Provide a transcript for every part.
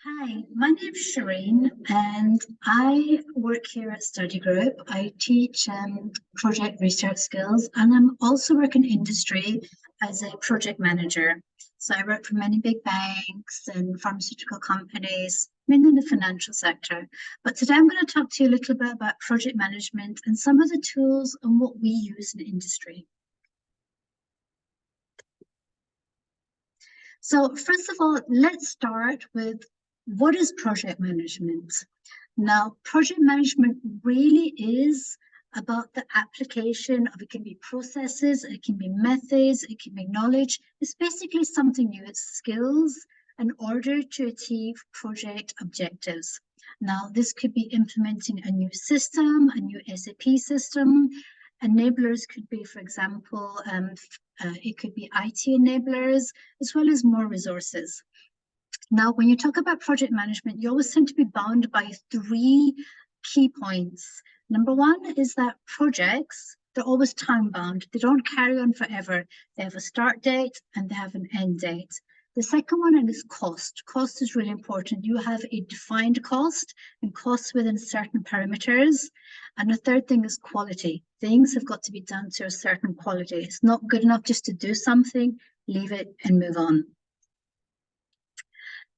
Hi, my name's Shareen, and I work here at Study Group. I teach project research skills, and I'm also working in industry as a project manager. So I work for many big banks and pharmaceutical companies, mainly in the financial sector. But today I'm going to talk to you a little bit about project management and some of the tools and what we use in industry. So first of all, let's start with what is project management? Now, project management really is about the application of, it can be processes, it can be methods, it can be knowledge. It's basically something new, it's skills in order to achieve project objectives. Now, this could be implementing a new system, a new SAP system. Enablers could be, for example, it could be IT enablers, as well as more resources. Now, when you talk about project management, you always tend to be bound by three key points. Number one is that projects, they're always time bound. They don't carry on forever. They have a start date and they have an end date. The second one is cost. Cost is really important. You have a defined cost and costs within certain parameters. And the third thing is quality. Things have got to be done to a certain quality. It's not good enough just to do something, leave it and move on.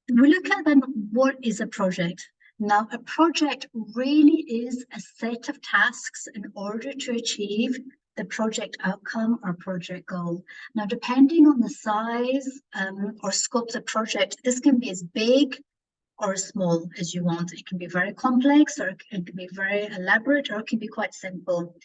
We look at then what is a project. Now, a project really is a set of tasks in order to achieve the project outcome or project goal. Now, depending on the size or scope of the project, this can be as big or as small as you want. It can be very complex, or it can be very elaborate, or it can be quite simple.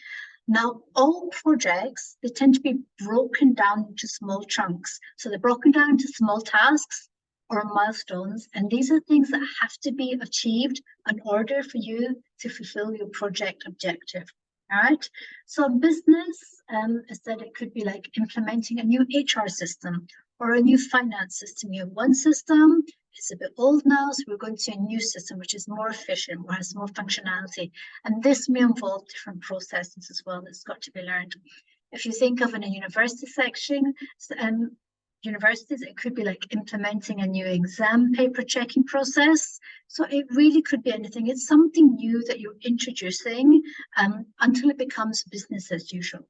Now, all projects, they tend to be broken down into small chunks. So they're broken down into small tasks or milestones, and these are things that have to be achieved in order for you to fulfill your project objective. All right. So business, I said it could be like implementing a new HR system or a new finance system. You have one system, it's a bit old now, so we're going to a new system which is more efficient, or has more functionality. And this may involve different processes as well that's got to be learned. If you think of in a university section, universities, it could be like implementing a new exam paper checking process. So it really could be anything. It's something new that you're introducing until it becomes business as usual.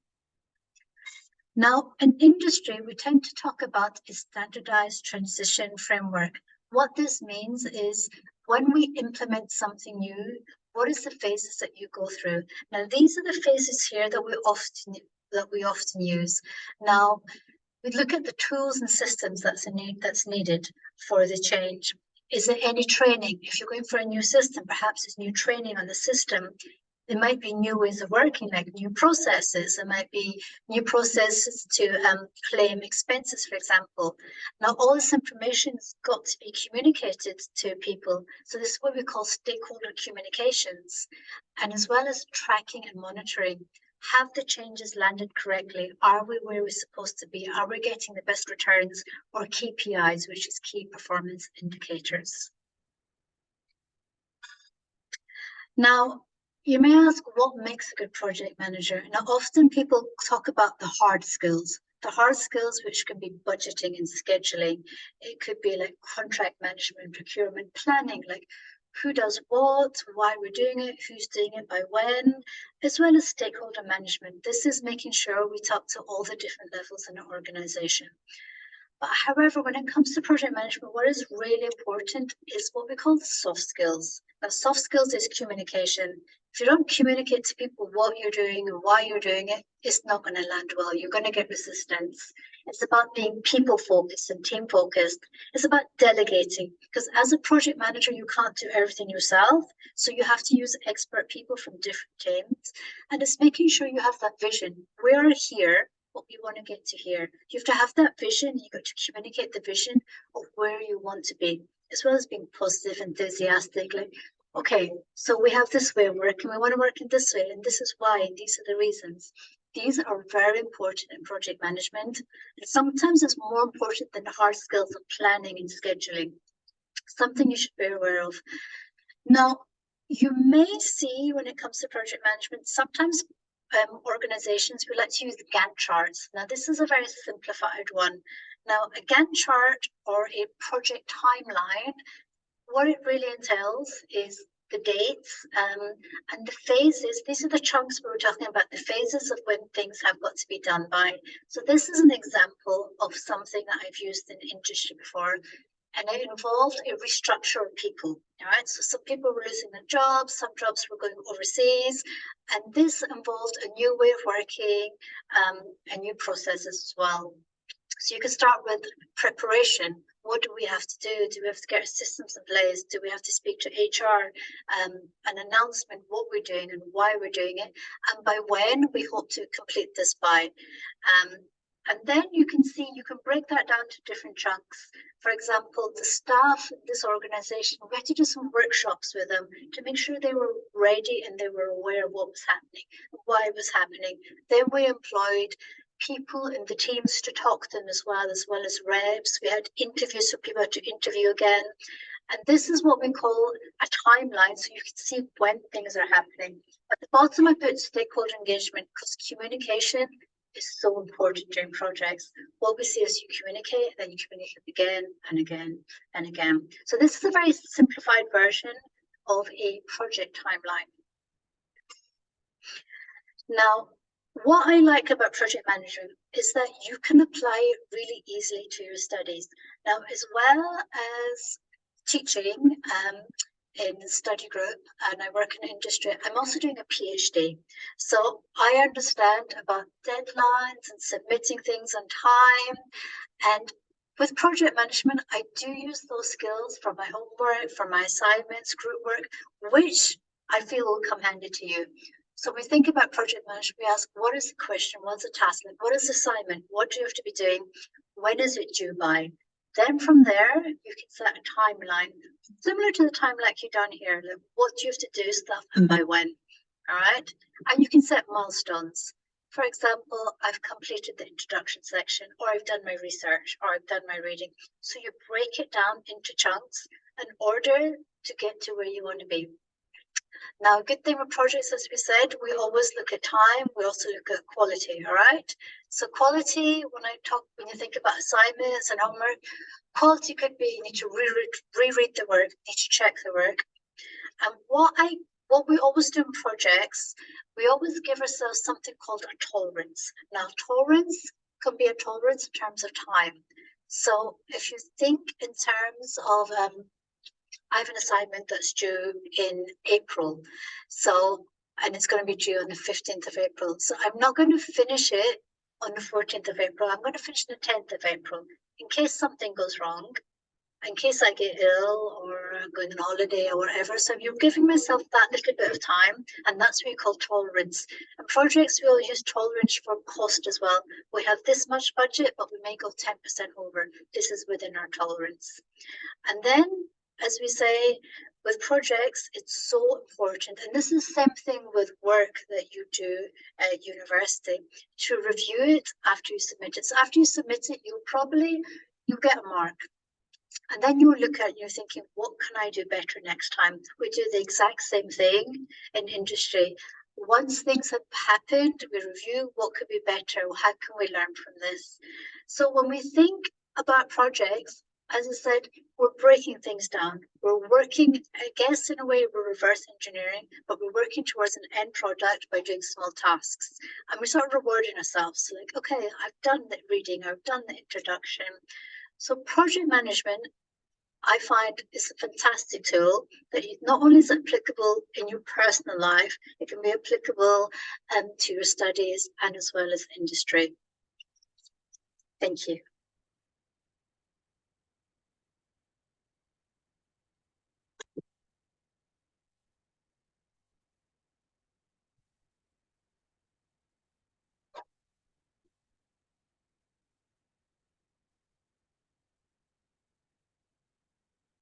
Now, in industry, we tend to talk about a standardized transition framework. What this means is when we implement something new, what is the phases that you go through? Now, these are the phases here that we often use. Now, we look at the tools and systems that's needed for the change. Is there any training? If you're going for a new system, perhaps it's new training on the system. There might be new ways of working, like new processes. There might be new processes to claim expenses, for example. Now, all this information has got to be communicated to people. So this is what we call stakeholder communications, and as well as tracking and monitoring. Have the changes landed correctly? Are we where we're supposed to be? Are we getting the best returns, or KPIs, which is key performance indicators? Now, you may ask, what makes a good project manager? Now, often people talk about the hard skills. The hard skills, which can be budgeting and scheduling. It could be like contract management, procurement, planning, like who does what, why we're doing it, who's doing it by when, as well as stakeholder management. This is making sure we talk to all the different levels in an organization. But however, when it comes to project management, what is really important is what we call the soft skills. Now, soft skills is communication. If you don't communicate to people what you're doing and why you're doing it, it's not going to land well. You're going to get resistance. It's about being people focused and team focused. It's about delegating, because as a project manager, you can't do everything yourself. So you have to use expert people from different teams. And it's making sure you have that vision. We're here, what we want to get to here. You have to have that vision. You've got to communicate the vision of where you want to be, as well as being positive, enthusiastic, like, okay, so we have this way of working, we want to work in this way, and this is why, and these are the reasons. These are very important in project management. And sometimes it's more important than the hard skills of planning and scheduling. Something you should be aware of. Now, you may see when it comes to project management, sometimes organizations would like to use Gantt charts. Now, this is a very simplified one. Now, a Gantt chart or a project timeline what it really entails is the dates and the phases. These are the chunks we were talking about, the phases of when things have got to be done by. So this is an example of something that I've used in industry before, and it involved a restructure of people. All right, so some people were losing their jobs, some jobs were going overseas, and this involved a new way of working and new processes as well. So you can start with preparation. What do we have to do? Do we have to get our systems in place? Do we have to speak to HR? An announcement, what we're doing and why we're doing it, and by when we hope to complete this by. And then you can see, you can break that down to different chunks. For example, the staff in this organization, we had to do some workshops with them to make sure they were ready and they were aware of what was happening, why it was happening. Then we employed people in the teams to talk to them as well as reps. We had interviews, so people had to interview again. And this is what we call a timeline, so you can see when things are happening. At the bottom, I put stakeholder engagement because communication is so important during projects. What we see is you communicate, then you communicate again and again and again. So this is a very simplified version of a project timeline. Now, what I like about project management is that you can apply it really easily to your studies. Now, as well as teaching in the study group, and I work in industry, I'm also doing a PhD. So I understand about deadlines and submitting things on time. And with project management, I do use those skills for my homework, for my assignments, group work, which I feel will come handy to you. So when we think about project management, we ask, what is the question? What's the task? Like, what is the assignment? What do you have to be doing? When is it due by? Then from there, you can set a timeline, similar to the timeline you've done here. Like, what do you have to do stuff and by when? All right. And you can set milestones. For example, I've completed the introduction section, or I've done my research, or I've done my reading. So you break it down into chunks in order to get to where you want to be. Now, a good thing with projects, as we said, we always look at time. We also look at quality, all right? So quality, when you think about assignments and homework, quality could be you need to reread the work, you need to check the work. And what we always do in projects, we always give ourselves something called a tolerance. Now, tolerance can be a tolerance in terms of time. So if you think in terms of I have an assignment that's due in April, and it's going to be due on the 15th of April. So I'm not going to finish it on the 14th of April. I'm going to finish the 10th of April in case something goes wrong, in case I get ill or I'm going on holiday or whatever. So you're giving myself that little bit of time, and that's what we call tolerance. And projects, we'll use tolerance for cost as well. We have this much budget, but we may go 10% over. This is within our tolerance. And then, as we say, with projects, it's so important, and this is the same thing with work that you do at university, to review it after you submit it. So after you submit it, you'll get a mark. And then you look at it, you're thinking, what can I do better next time? We do the exact same thing in industry. Once things have happened, we review what could be better, how can we learn from this? So when we think about projects, as I said, we're breaking things down. We're working, I guess, in a way, we're reverse engineering, but we're working towards an end product by doing small tasks. And we're sort of rewarding ourselves. So like, okay, I've done the reading, I've done the introduction. So project management, I find, is a fantastic tool that not only is applicable in your personal life, it can be applicable to your studies and as well as industry. Thank you.